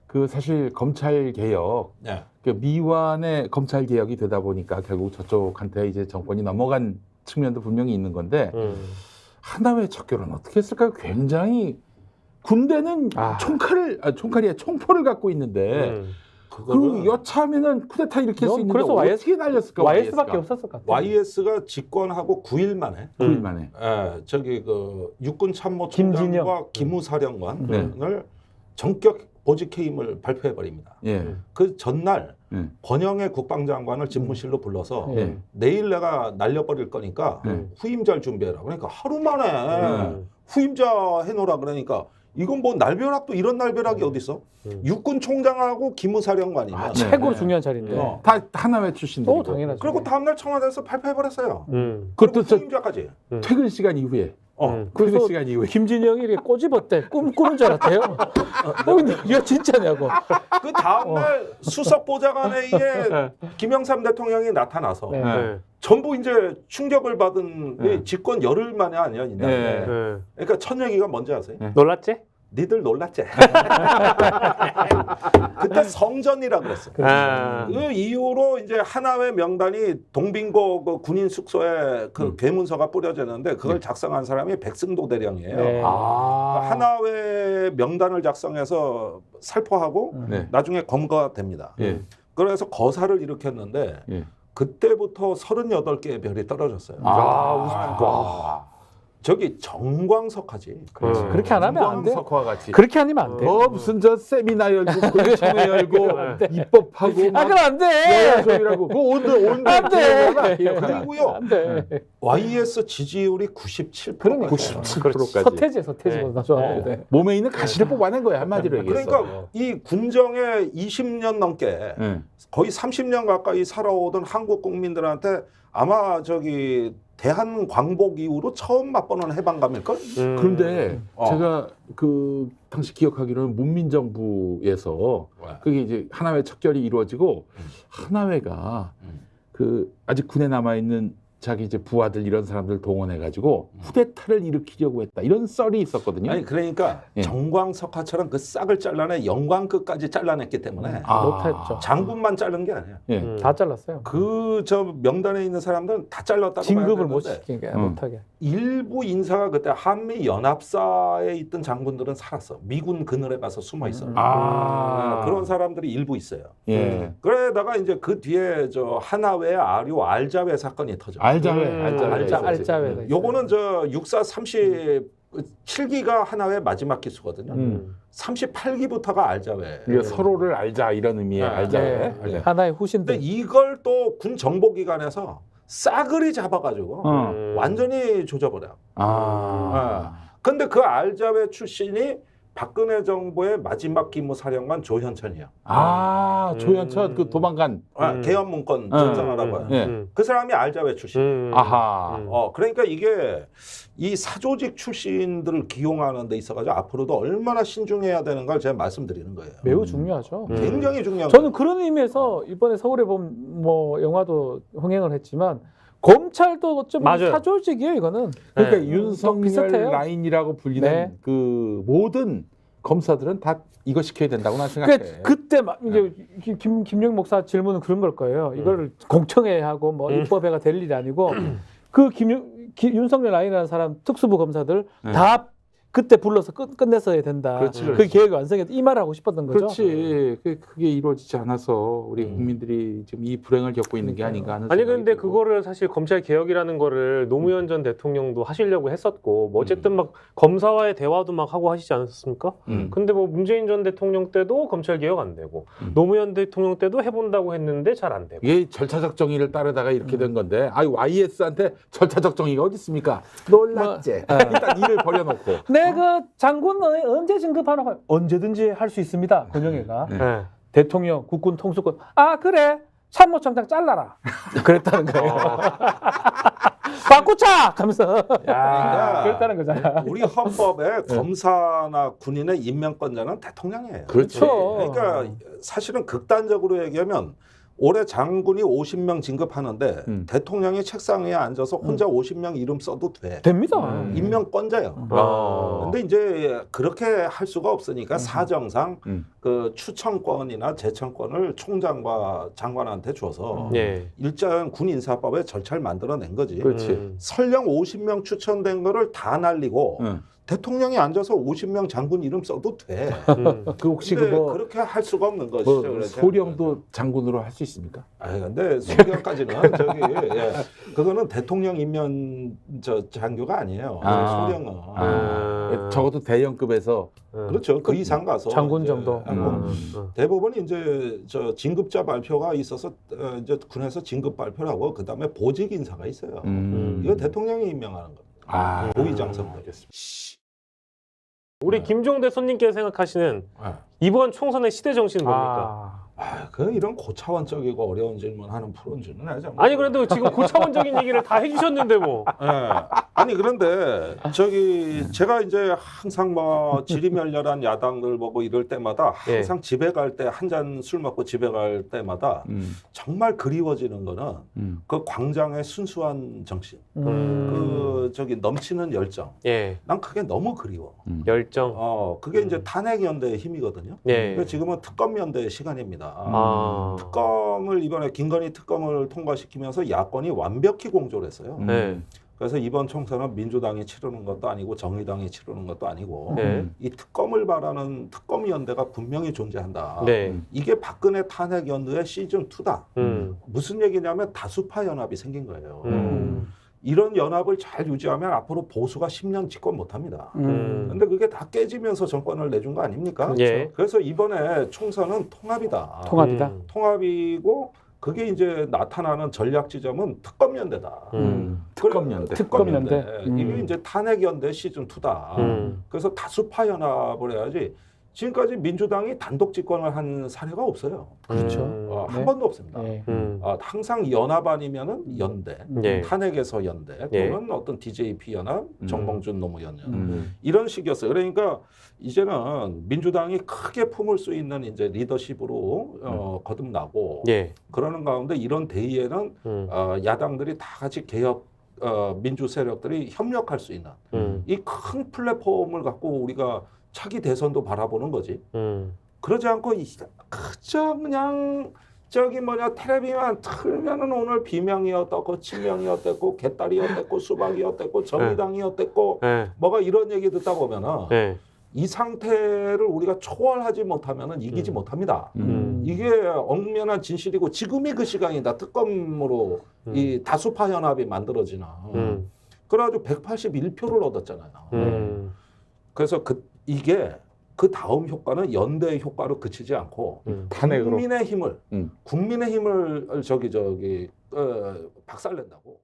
그 사실 검찰 개혁, 네. 그 미완의 검찰 개혁이 되다 보니까 결국 저쪽한테 이제 정권이 넘어간 측면도 분명히 있는 건데 하나회 척결은 어떻게 했을까요? 굉장히 군대는 총포를 갖고 있는데 그 여차하면은 쿠데타 일으킬 수 있는데 그래서 어떻게 날렸을까? YS밖에 없었을 것 같아요. YS가 집권하고 9일 만에 9일 만에. 예, 저기 그 육군 참모총장과 기무사령관을 전격 보직 해임을 발표해 버립니다. 예. 그 전날 권영애 국방장관을 집무실로 불러서 내일 내가 날려버릴 거니까 후임자를 준비해라. 그러니까 하루 만에 후임자 해놓으라 그러니까 이건 뭐 날벼락도 이런 날벼락이 어디 있어? 육군 총장하고 기무사령관이면 최고 중요한 자리인데. 다 하나회 출신들이고. 당연하죠. 그리고 다음날 청와대에서 발표해 버렸어요. 그것도 저 후임자까지. 퇴근 시간 이후에. 퇴근 그래서 시간 이후에. 김진영이 이렇게 꼬집었대. 꿈꾸는 줄 알았대요. 근데 이거 진짜냐고. 그 다음날 수석 보좌관회의에 김영삼 대통령이 나타나서 전부 이제 충격을 받은 이 집권 열흘 만에 아니야 이날. 그러니까 첫 얘기가 뭔지 아세요? 놀랐지? 니들 놀랐지? 그때 성전이라 그랬어. 그 이후로 이제 하나회 명단이 동빙고 그 군인 숙소에 그 괴문서가 뿌려졌는데 그걸 작성한 사람이 백승도 대령이에요. 그러니까 하나회 명단을 작성해서 살포하고 나중에 검거가 됩니다. 그래서 거사를 일으켰는데 그때부터 38개의 별이 떨어졌어요. 저기 정광석하지. 그렇게 안 하면 안 돼. 정광석화 같이. 그렇게 하면 안 돼. 무슨 저 세미나 열고 공청회 열고 입법하고 그건 안 돼. 여야소이라고 그거 온도 안 돼. 그리고요. 안 돼. YS 지지율이 97%. 그러니까 97%까지. 서태지보다 좋았는데. 몸에 있는 가시를 뽑아낸 거야 한마디로 얘기해서. 그러니까 이 군정에 20년 넘게 거의 30년 가까이 살아오던 한국 국민들한테 아마 저기 대한 광복 이후로 처음 맛보는 해방감일걸? 그런데 제가 그 당시 기억하기로는 문민정부에서 그게 이제 하나회 척결이 이루어지고 하나회가 그 아직 군에 남아 있는 자기 이제 부하들 이런 사람들 동원해 가지고 쿠데타를 일으키려고 했다 이런 썰이 있었거든요. 아니 그러니까 정광석화처럼 그 싹을 잘라내 영광끝까지 잘라냈기 때문에 못했죠. 장군만 자른 게 아니야. 다 잘랐어요. 그 저 명단에 있는 사람들은 다 잘랐다고 진급을 봐야 못 되는데 시킨 게 못하게. 일부 인사가 그때 한미 연합사에 있던 장군들은 살았어. 미군 그늘에 가서 숨어 있어. 그런 사람들이 일부 있어요. 그러다가 이제 그 뒤에 저 하나회 아류 알자회 사건이 터져. 알자회. 요거는 저 육사 37기가 하나회 마지막 기수거든요. 38기부터가 알자회. 우리가 서로를 알자 이런 의미의 알자회. 하나의 후신들. 근데 이걸 또 군 정보기관에서 싸그리 잡아가지고 완전히 조져버려. 근데 그 알자회 출신이 박근혜 정부의 마지막 기무사령관 조현천이야. 조현천 그 도망간 개헌 문건 전성하라고 해요. 그 사람이 알자회 출신. 그러니까 이게 이 사조직 출신들을 기용하는 데 있어가지고 앞으로도 얼마나 신중해야 되는 걸 제가 말씀드리는 거예요. 매우 중요하죠. 굉장히 중요한 저는 그런 의미에서 이번에 서울에 보면 뭐 영화도 흥행을 했지만 검찰도 어쩌면 사조직이에요, 이거는. 그러니까 윤석열 비슷해요. 라인이라고 불리는 그 모든 검사들은 다 이거 시켜야 된다고 난 생각해. 그때 막 이제 김영 목사 질문은 그런 걸 거예요. 이걸 공청회 하고 뭐 입법회가 될 일이 아니고 그 윤석열 라인이라는 사람 특수부 검사들 다 그때 불러서 끝냈어야 된다. 그 계획이 완성해서 이 말을 하고 싶었던 거죠. 그렇지. 그게 이루어지지 않아서 우리 국민들이 지금 이 불행을 겪고 있는 게 아닌가 하는 아니 생각이 근데 들고. 그거를 사실 검찰 개혁이라는 거를 노무현 전 대통령도 하시려고 했었고 뭐 어쨌든 막 검사와의 대화도 막 하고 하시지 않았습니까? 근데 뭐 문재인 전 대통령 때도 검찰 개혁 안 되고 노무현 대통령 때도 해본다고 했는데 잘 안 되고. 이게 절차적 정의를 따르다가 이렇게 된 건데 YS한테 절차적 정의가 어디 있습니까? 놀랐지. 일단 일을 버려놓고. 내가 장군 언제 진급하라고 언제든지 할 수 있습니다. 권영애가 대통령, 국군 통수권 그래 참모총장 잘라라 그랬다는 거예요. 바꾸자 하면서 그랬다는 거잖아. 우리 헌법에 검사나 군인의 임명권자는 대통령이에요. 그렇죠. 그러니까 사실은 극단적으로 얘기하면 올해 장군이 50명 진급하는데 대통령이 책상 위에 앉아서 혼자 50명 이름 써도 돼. 됩니다. 임명권자예요. 근데 이제 그렇게 할 수가 없으니까 사정상 그 추천권이나 제청권을 총장과 장관한테 줘서 일정 군 인사법에 절차를 만들어낸 거지. 그렇지. 설령 50명 추천된 거를 다 날리고 대통령이 앉아서 50명 장군 이름 써도 돼. 그 혹시 근데 그거 그렇게 할 수가 없는 것이죠. 뭐 소령도 장군으로 할 수 있습니까? 아 근데 소령까지는 저기 예, 그거는 대통령 임명 장교가 아니에요. 소령은 적어도 대형급에서 그렇죠. 그 이상 가서 장군 이제 정도. 대부분 이제 저 진급자 발표가 있어서 이제 군에서 진급 발표를 하고 그 다음에 보직 인사가 있어요. 이거 대통령이 임명하는 겁니다. 고위장성 되겠습니다. 우리 김종대 손님께서 생각하시는 이번 총선의 시대 정신은 뭡니까? 그 이런 고차원적이고 어려운 질문하는 프로인지는 알죠. 아니 그래도 지금 고차원적인 얘기를 다 해주셨는데 뭐. 아니 그런데 저기 제가 이제 항상 뭐 지리멸렬한 야당들 보고 이럴 때마다 항상 집에 갈 때 한 잔 술 먹고 집에 갈 때마다 정말 그리워지는 거는 그 광장의 순수한 정신, 그 저기 넘치는 열정. 난 그게 너무 그리워. 열정. 그게 이제 탄핵연대의 힘이거든요. 그래서 지금은 특검연대의 시간입니다. 특검을 이번에 김건희 특검을 통과시키면서 야권이 완벽히 공조를 했어요. 그래서 이번 총선은 민주당이 치르는 것도 아니고 정의당이 치르는 것도 아니고 이 특검을 바라는 특검연대가 분명히 존재한다. 이게 박근혜 탄핵연대의 시즌2다. 무슨 얘기냐면 다수파 연합이 생긴 거예요. 이런 연합을 잘 유지하면 앞으로 보수가 10년 집권 못합니다. 근데 그게 다 깨지면서 정권을 내준 거 아닙니까? 그래서 이번에 총선은 통합이다. 통합이고 그게 이제 나타나는 전략 지점은 특검연대다. 특검연대. 이게 이제 탄핵연대 시즌2다. 그래서 다수파 연합을 해야지. 지금까지 민주당이 단독 집권을 한 사례가 없어요. 그렇죠. 한 번도 없습니다. 항상 연합 아니면은 연대, 탄핵에서 연대, 또는 어떤 DJP 연합, 정봉준 노무현 연합 이런 식이었어요. 그러니까 이제는 민주당이 크게 품을 수 있는 이제 리더십으로 거듭나고 그러는 가운데 이런 대의에는 야당들이 다 같이 개혁 민주 세력들이 협력할 수 있는 이 큰 플랫폼을 갖고 우리가 차기 대선도 바라보는 거지. 그러지 않고 그저 그냥 저기 뭐냐 텔레비만 틀면은 오늘 비명이었다고 친명이었댔고 개딸이었댔고 수박이었댔고 정의당이었댔고 뭐가 이런 얘기 듣다 보면은 이 상태를 우리가 초월하지 못하면은 이기지 못합니다. 이게 엄연한 진실이고 지금이 그 시간이다. 특검으로 이 다수파 연합이 만들어지는. 그래가지고 181표를 얻었잖아요. 그래서 이게 그 다음 효과는 연대의 효과로 그치지 않고 탄핵으로. 국민의 힘을 박살낸다고.